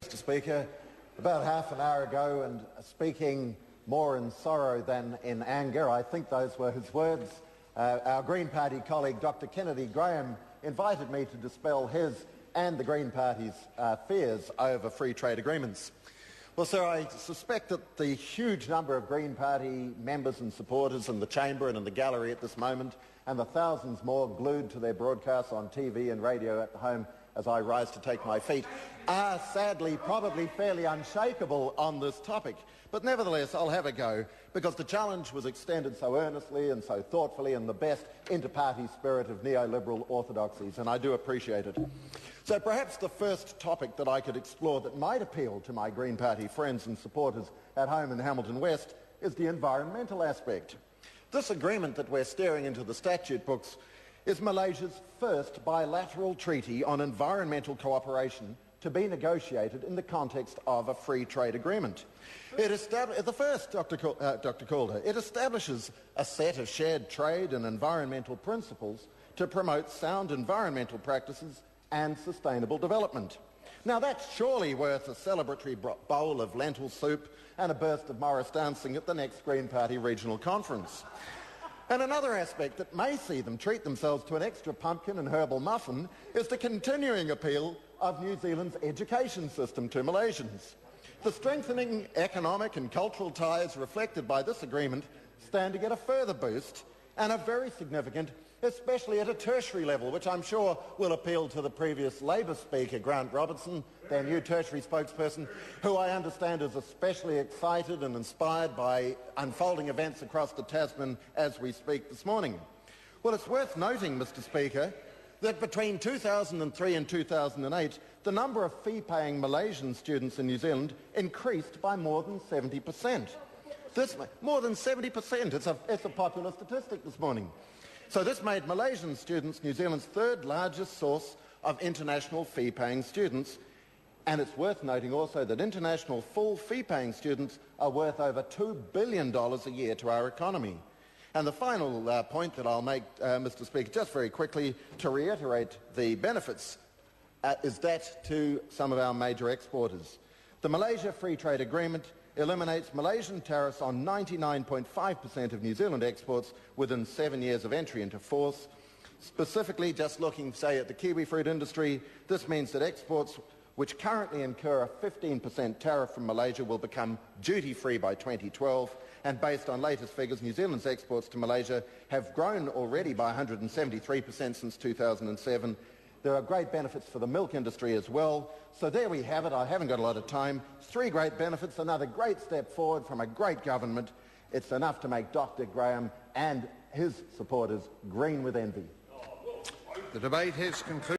Mr. Speaker, about half an hour ago, and speaking more in sorrow than in anger, I think those were his words, our Green Party colleague Dr. Kennedy Graham invited me to dispel his and the Green Party's fears over free trade agreements. Well, sir, I suspect that the huge number of Green Party members and supporters in the chamber and in the gallery at this moment, and the thousands more glued to their broadcasts on TV and radio at home as I rise to take my feet, are sadly probably fairly unshakable on this topic. But nevertheless, I'll have a go, because the challenge was extended so earnestly and so thoughtfully in the best inter-party spirit of neoliberal orthodoxies, and I do appreciate it. So perhaps the first topic that I could explore that might appeal to my Green Party friends and supporters at home in Hamilton West is the environmental aspect. This agreement that we're staring into the statute books is Malaysia's first bilateral treaty on environmental cooperation to be negotiated in the context of a free trade agreement. The first, Dr. Calder. It establishes a set of shared trade and environmental principles to promote sound environmental practices and sustainable development. Now that's surely worth a celebratory bowl of lentil soup and a burst of Morris dancing at the next Green Party regional conference. And another aspect that may see them treat themselves to an extra pumpkin and herbal muffin is the continuing appeal of New Zealand's education system to Malaysians. The strengthening economic and cultural ties reflected by this agreement stand to get a further boost, and are very significant, especially at a tertiary level, which I'm sure will appeal to the previous Labor Speaker, Grant Robertson, their new tertiary spokesperson, who I understand is especially excited and inspired by unfolding events across the Tasman as we speak this morning. Well, it's worth noting, Mr. Speaker, that between 2003 and 2008, the number of fee-paying Malaysian students in New Zealand increased by more than 70%. More than 70%. It's a popular statistic this morning. So this made Malaysian students New Zealand's third largest source of international fee-paying students, and it's worth noting also that international full fee-paying students are worth over $2 billion a year to our economy. And the final point that I'll make, Mr. Speaker, just very quickly to reiterate the benefits, is that to some of our major exporters. The Malaysia Free Trade Agreement eliminates Malaysian tariffs on 99.5% of New Zealand exports within 7 years of entry into force. Specifically, just looking, say, at the kiwi fruit industry, this means that exports which currently incur a 15% tariff from Malaysia will become duty-free by 2012, and based on latest figures, New Zealand's exports to Malaysia have grown already by 173% since 2007. There are great benefits for the milk industry as well. So there we have it. I haven't got a lot of time. 3 great benefits, another great step forward from a great government. It's enough to make Dr. Graham and his supporters green with envy. The debate has concluded.